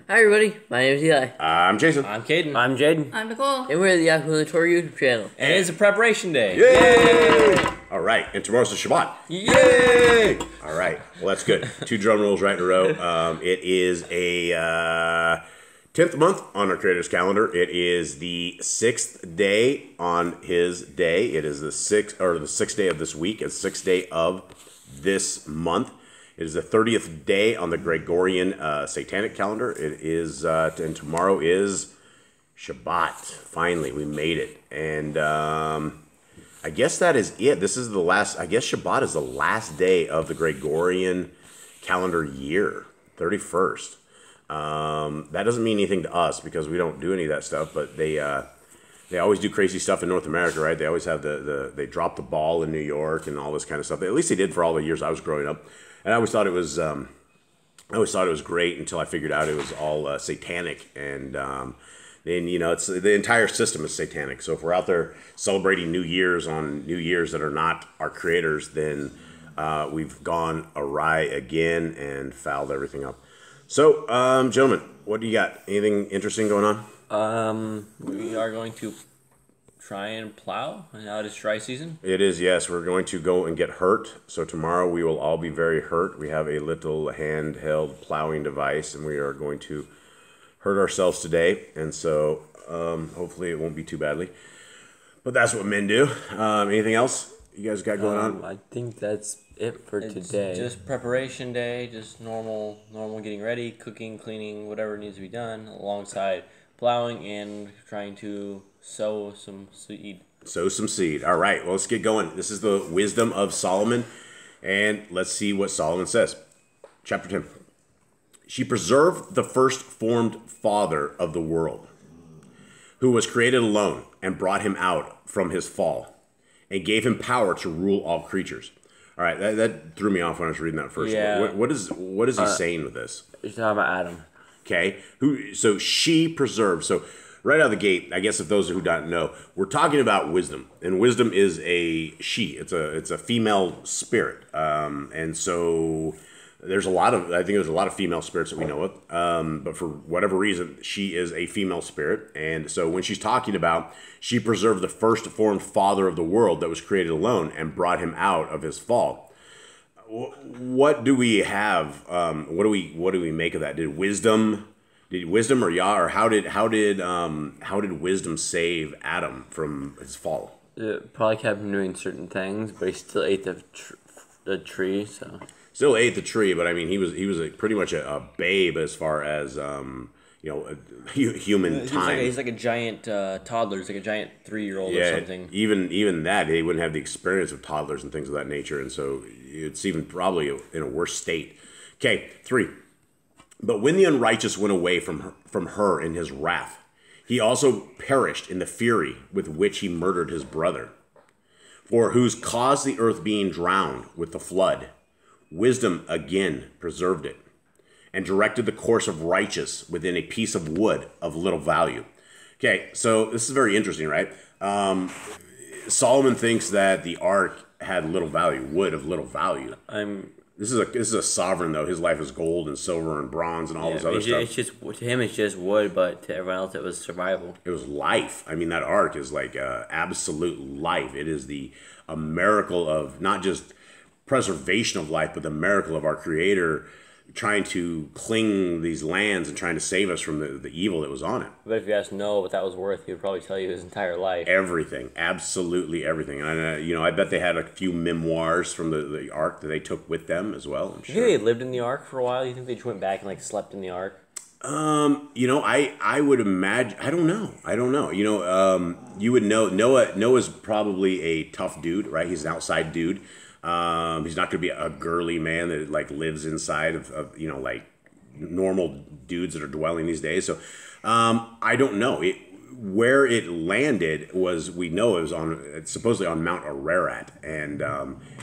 Hi everybody, my name is Eli. I'm Jason. I'm Caden. I'm Jaden. I'm Nicole. And we're the YHWH Torah YouTube channel. And it's a preparation day. Yay! All right, and tomorrow's the Shabbat. Yay! All right, well that's good. 2 drum rolls right in a row. It is a 10th month on our Creator's calendar. It is the 6th day on His day. It is the 6th day of this week. It's the 6th day of this month. It is the 30th day on the Gregorian Satanic calendar. It is, and tomorrow is Shabbat. Finally, we made it. And I guess that is it. This is the last, I guess Shabbat is the last day of the Gregorian calendar year, 31st. That doesn't mean anything to us because we don't do any of that stuff, but they always do crazy stuff in North America, right? They always have they drop the ball in New York and all this kind of stuff. At least they did for all the years I was growing up. And I always thought it was, great until I figured out it was all satanic. And then it's the entire system is satanic. So if we're out there celebrating New Year's on New Years that are not our Creator's, then we've gone awry again and fouled everything up. So, gentlemen, what do you got? Anything interesting going on? We are going to try and plow. Now it is dry season. It is, yes. We're going to go and get hurt. So tomorrow we will all be very hurt. We have a little handheld plowing device, and we are going to hurt ourselves today. And so hopefully it won't be too badly. But that's what men do. Anything else you guys got going on? I think that's it for today. Just preparation day, just normal getting ready, cooking, cleaning, whatever needs to be done, alongside plowing and trying to sow some seed. Sow some seed. All right, well, let's get going. This is the wisdom of Solomon, and let's see what Solomon says. Chapter 10. She preserved the first formed father of the world, who was created alone, and brought him out from his fall, and gave him power to rule all creatures. All right, that threw me off when I was reading that first. Yeah. What is he saying with this? He's talking about Adam. Okay, so she preserved. So right out of the gate, I guess if those who don't know, we're talking about wisdom, and wisdom is a she. It's a female spirit, and so I think there's a lot of female spirits that we know of, but for whatever reason, she is a female spirit, and so when she's talking about she preserved the first formed father of the world that was created alone and brought him out of his fall. What do we have? What do we make of that? Did wisdom or Yah, or how did wisdom save Adam from his fall? It probably kept him doing certain things, but he still ate the tree. So still ate the tree, but I mean he was pretty much a babe as far as human time. He's like a giant toddler. He's like a giant 3-year-old or something. Even that, they wouldn't have the experience of toddlers and things of that nature, and so it's even probably in a worse state. Okay, 3. But when the unrighteous went away from her in his wrath, he also perished in the fury with which he murdered his brother. For whose cause the earth being drowned with the flood, wisdom again preserved it, and directed the course of righteous within a piece of wood of little value. Okay, so this is very interesting, right? Solomon thinks that the ark had little value, wood of little value. This is a sovereign, though. His life is gold and silver and bronze and all this other stuff. It's just, to him, it's just wood, but to everyone else, it was survival. It was life. I mean, that ark is like absolute life. It is a miracle of not just preservation of life, but the miracle of our Creator trying to cling these lands and trying to save us from the evil that was on it. But if you asked Noah what that was worth, he would probably tell you his entire life. Everything, absolutely everything. And I bet they had a few memoirs from the ark that they took with them as well. I'm sure. You think they lived in the ark for a while? You think they just went back and slept in the ark? I would imagine. I don't know. You would know. Noah's probably a tough dude, right? He's an outside dude. He's not going to be a girly man that lives inside of normal dudes that are dwelling these days. So I don't know. Where it landed was, we know it was supposedly on Mount Ararat, and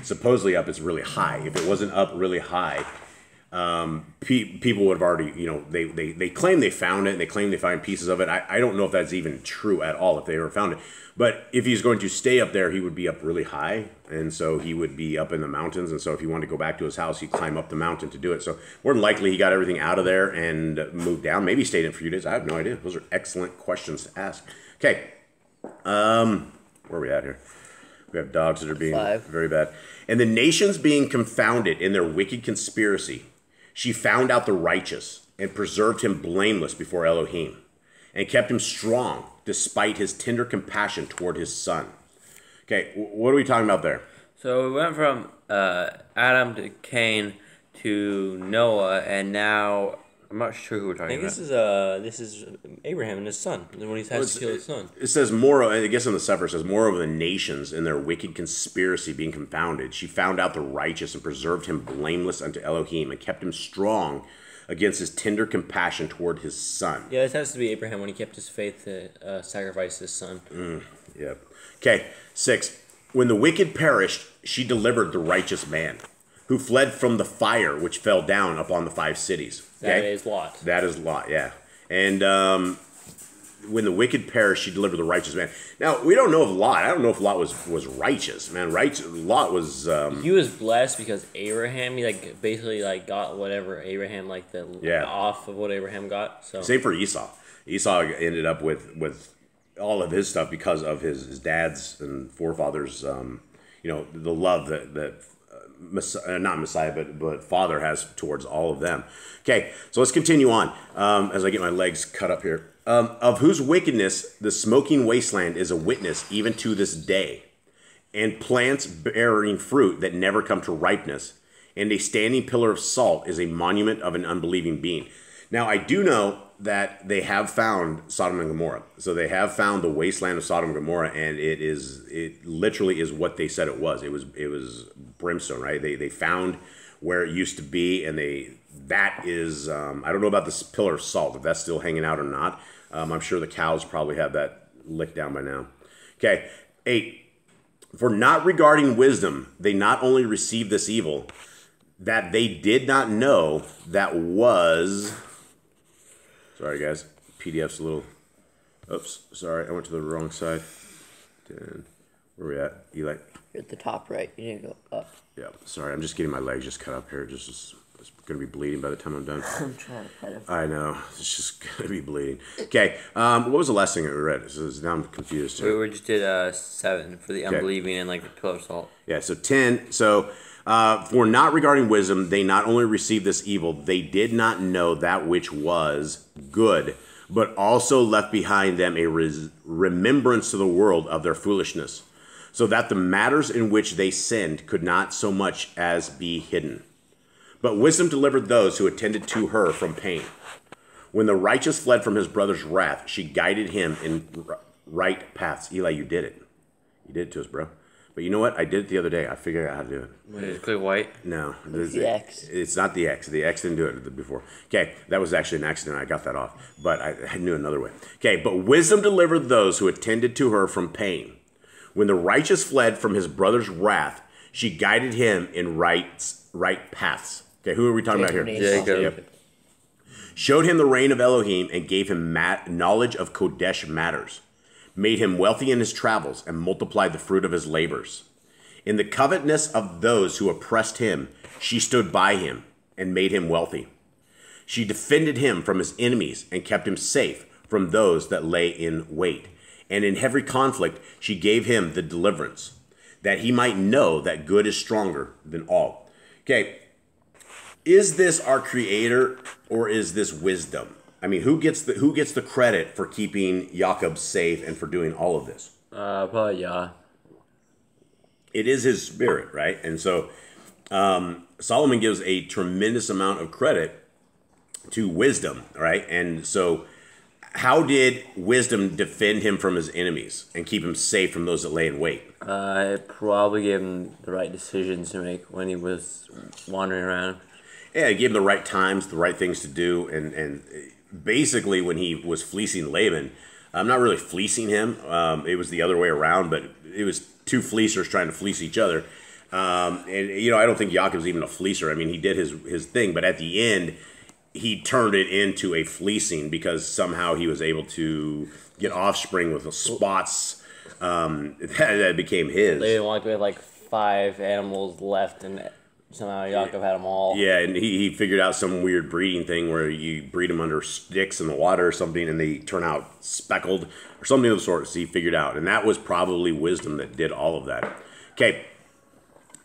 supposedly it's really high. If it wasn't up really high, people would have already, they claim they found it, and they claim they find pieces of it. I don't know if that's even true at all, if they ever found it. But if he's going to stay up there, he would be up really high, and so he would be up in the mountains, and so if he wanted to go back to his house, he'd climb up the mountain to do it. So more than likely, he got everything out of there and moved down. Maybe he stayed in for a few days. I have no idea. Those are excellent questions to ask. Okay, where are we at here? We have dogs that are being very bad. And the nations being confounded in their wicked conspiracy, she found out the righteous and preserved him blameless before Elohim, and kept him strong despite his tender compassion toward his son. Okay, what are we talking about there? So we went from Adam to Cain to Noah, and now I'm not sure who we're talking about. This is Abraham and his son. When he has to kill his son. It says more. I guess in the Sefer it says more of the nations in their wicked conspiracy being confounded. She found out the righteous and preserved him blameless unto Elohim, and kept him strong against his tender compassion toward his son. Yeah, this has to be Abraham when he kept his faith to sacrifice his son. Yep. Okay, 6. When the wicked perished, she delivered the righteous man, who fled from the fire which fell down upon the 5 cities. Okay? That is Lot. That is Lot, yeah. And when the wicked perished, she delivered the righteous man. Now, we don't know if Lot, I don't know if Lot was righteous, man. Lot was... He was blessed because Abraham, he basically got whatever Abraham, the off of what Abraham got. So same for Esau. Esau ended up with all of his stuff because of his dad's and forefathers, the love that not Messiah, but Father has towards all of them. Okay, so let's continue on as I get my legs cut up here. Of whose wickedness the smoking wasteland is a witness even to this day, and plants bearing fruit that never come to ripeness, and a standing pillar of salt is a monument of an unbelieving being. Now, I do know that they have found Sodom and Gomorrah. So they have found the wasteland of Sodom and Gomorrah, and it literally is what they said it was. It was brimstone, right? They found where it used to be, and that is I don't know about this pillar of salt, if that's still hanging out or not. I'm sure the cows probably have that licked down by now. Okay, 8. For not regarding wisdom, they not only received this evil, that they did not know that was... Sorry, guys. PDF's a little... Oops, sorry. I went to the wrong side. 10. Where are we at, Eli? You're at the top right. You didn't go up. Yeah, sorry. I'm just getting my legs just cut up here. It's going to be bleeding by the time I'm done. I'm trying to cut him. I know. It's just going to be bleeding. Okay. What was the last thing that we read? Now I'm confused. We just did 7 for the unbelieving and the pillar of salt. Yeah, so 10. So... for not regarding wisdom, they not only received this evil, they did not know that which was good, but also left behind them a remembrance to the world of their foolishness, so that the matters in which they sinned could not so much as be hidden. But wisdom delivered those who attended to her from pain. When the righteous fled from his brother's wrath, she guided him in right paths. Eli, you did it. You did it to us, bro. But you know what? I did it the other day. I figured out how to do it. Wait, is it click white? No. It's the X. It's not the X. The X didn't do it before. Okay, that was actually an accident. I got that off. But I knew another way. Okay, but wisdom delivered those who attended to her from pain. When the righteous fled from his brother's wrath, she guided him in right paths. Okay, who are we talking about here? Jacob. Yep. Showed him the reign of Elohim and gave him knowledge of Kodesh matters. Made him wealthy in his travels, and multiplied the fruit of his labors. In the covetousness of those who oppressed him, she stood by him, and made him wealthy. She defended him from his enemies, and kept him safe from those that lay in wait. And in every conflict she gave him the deliverance, that he might know that good is stronger than all. Okay, is this our Creator, or is this wisdom? I mean, who gets the credit for keeping Jacob safe and for doing all of this? Probably Yah. It is his spirit, right? And so Solomon gives a tremendous amount of credit to wisdom, right? And so how did wisdom defend him from his enemies and keep him safe from those that lay in wait? It probably gave him the right decisions to make when he was wandering around. Yeah, it gave him the right times, the right things to do, and basically when he was fleecing Laban, I'm not really fleecing him. It was the other way around, but it was two fleecers trying to fleece each other. And, you know, I don't think Yaakov's even a fleecer. I mean, he did his thing, but at the end, he turned it into a fleecing because somehow he was able to get offspring with the spots that became his. They wanted to have like 5 animals left, and somehow Yaakov had them all. Yeah, and he figured out some weird breeding thing where you breed them under sticks in the water or something, and they turn out speckled or something of the sort. So he figured out, and that was probably wisdom that did all of that. Okay,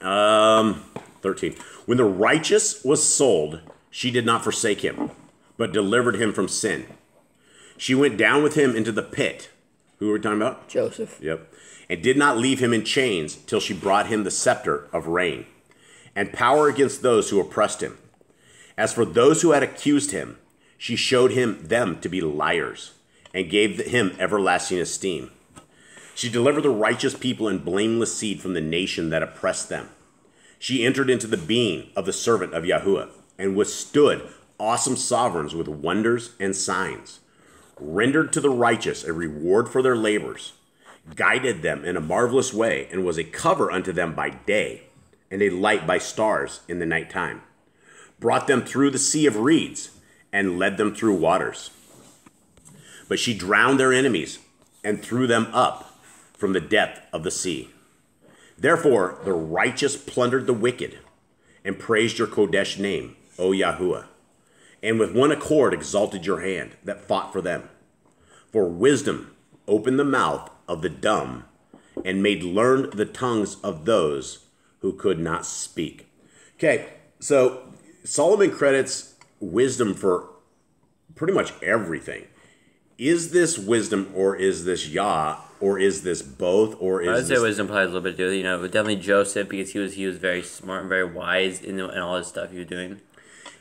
13. When the righteous was sold, she did not forsake him, but delivered him from sin. She went down with him into the pit. Who are we talking about? Joseph. Yep. And did not leave him in chains till she brought him the scepter of reign and power against those who oppressed him. As for those who had accused him, she showed them to be liars and gave him everlasting esteem. She delivered the righteous people and blameless seed from the nation that oppressed them. She entered into the being of the servant of Yahuwah and withstood awesome sovereigns with wonders and signs, rendered to the righteous a reward for their labors, guided them in a marvelous way, and was a cover unto them by day, and a light by stars in the nighttime, brought them through the sea of reeds, and led them through waters. But she drowned their enemies, and threw them up from the depth of the sea. Therefore the righteous plundered the wicked, and praised your Kodesh name, O Yahuwah, and with one accord exalted your hand that fought for them. For wisdom opened the mouth of the dumb, and made learned the tongues of those who could not speak. Okay, so Solomon credits wisdom for pretty much everything. Is this wisdom, or is this Yah, or is this both, or is I would say this... wisdom probably has a little bit to do with it. You know, but definitely Joseph, because he was very smart and very wise in all his stuff he was doing.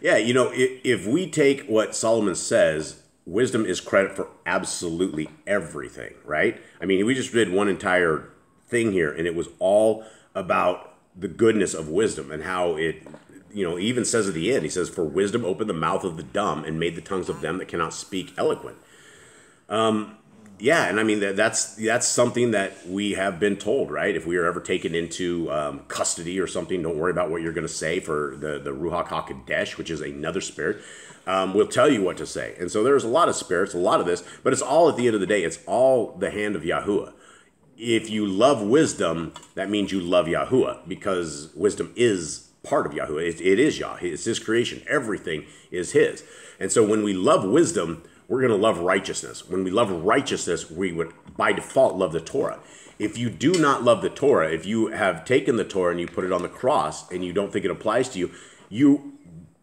Yeah, you know, if we take what Solomon says, wisdom is credit for absolutely everything, right? I mean, we just did one entire thing here, and it was all about the goodness of wisdom and how it, you know, even says at the end, he says, for wisdom opened the mouth of the dumb and made the tongues of them that cannot speak eloquent. Yeah, and I mean, that's something that we have been told, right? If we are ever taken into custody or something, don't worry about what you're going to say for the Ruach HaKodesh, which is another spirit. We'll tell you what to say. And so there's a lot of spirits, a lot of this, but it's all, at the end of the day, it's all the hand of Yahuwah. If you love wisdom, that means you love Yahuwah, because wisdom is part of Yahuwah. It is Yah. It's his creation. Everything is his. And so when we love wisdom, we're going to love righteousness. When we love righteousness, we would, by default, love the Torah. If you do not love the Torah, if you have taken the Torah and you put it on the cross and you don't think it applies to you, you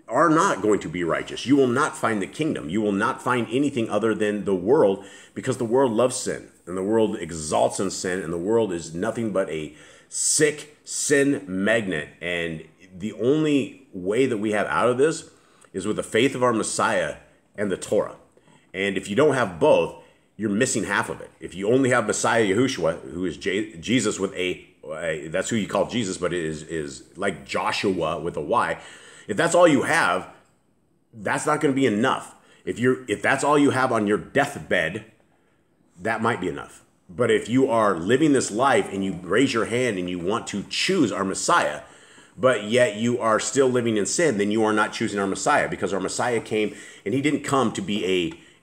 are not going to be righteous. You will not find the kingdom. You will not find anything other than the world, because the world loves sin, and the world exalts in sin, and the world is nothing but a sick sin magnet. And the only way that we have out of this is with the faith of our Messiah and the Torah. And if you don't have both, you're missing half of it. If you only have Messiah Yahushua, who is Jesus with that's who you call Jesus, but it is like Joshua with a Y. If that's all you have, that's not going to be enough. If that's all you have on your deathbed, that might be enough. But if you are living this life and you raise your hand and you want to choose our Messiah, but yet you are still living in sin, then you are not choosing our Messiah, because our Messiah came, and he didn't come to be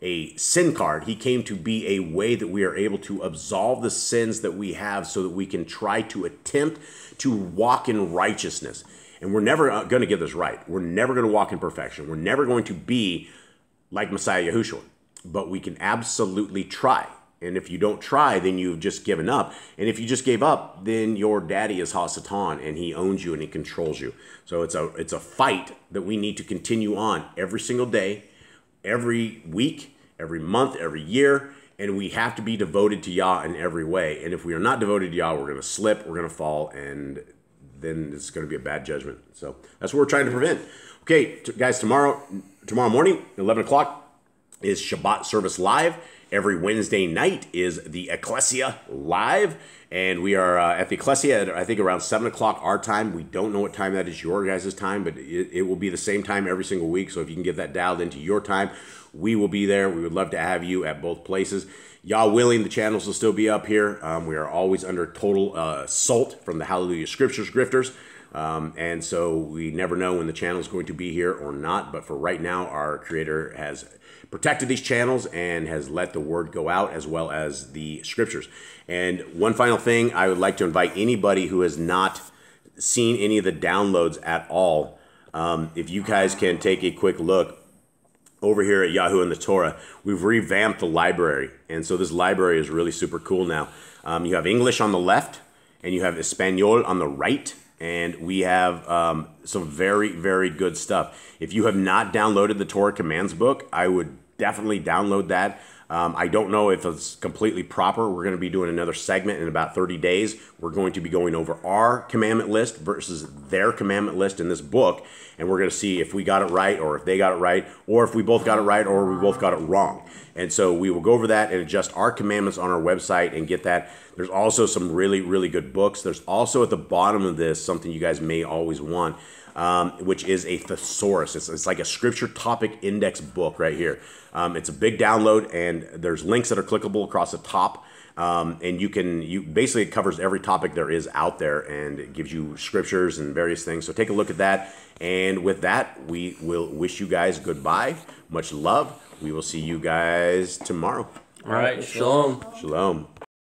a sin card. He came to be a way that we are able to absolve the sins that we have, so that we can try to attempt to walk in righteousness. And we're never going to get this right. We're never going to walk in perfection. We're never going to be like Messiah Yahushua, but we can absolutely try. And if you don't try, then you've just given up. And if you just gave up, then your daddy is Ha-Satan, and he owns you and he controls you. So it's a fight that we need to continue on every single day, every week, every month, every year. And we have to be devoted to Yah in every way. And if we are not devoted to Yah, we're going to slip, we're going to fall, and then it's going to be a bad judgment. So that's what we're trying to prevent. Okay, guys, tomorrow morning, 11 o'clock, is Shabbat service live. every Wednesday night is the Ecclesia Live. And we are at the Ecclesia at, I think, around 7 o'clock our time. We don't know what time that is your guys' time, but it will be the same time every single week. So if you can get that dialed into your time, we will be there. We would love to have you at both places. Yah willing, the channels will still be up here. We are always under total assault from the Hallelujah Scriptures grifters. And so we never know when the channel is going to be here or not. But for right now, our Creator has protected these channels and has let the word go out as well as the scriptures. And one final thing, I would like to invite anybody who has not seen any of the downloads at all, if you guys can take a quick look over here at Yahoo and the Torah. We've revamped the library, and so this library is really super cool now. You have English on the left, and you have Espanol on the right, and we have some very, very good stuff. If you have not downloaded the Torah Commands book, I would definitely download that. I don't know if it's completely proper. We're going to be doing another segment in about 30 days. We're going to be going over our commandment list versus their commandment list in this book, and we're going to see if we got it right or if they got it right, or if we both got it right or we both got it wrong. And so we will go over that and adjust our commandments on our website and get that. There's also some really, really good books. There's also at the bottom of this something you guys may always want, which is a thesaurus. It's like a scripture topic index book right here. It's a big download, and there's links that are clickable across the top. And you basically, it covers every topic there is out there, and it gives you scriptures and various things. So take a look at that. And with that, we will wish you guys goodbye. Much love. We will see you guys tomorrow. All right, shalom. Shalom.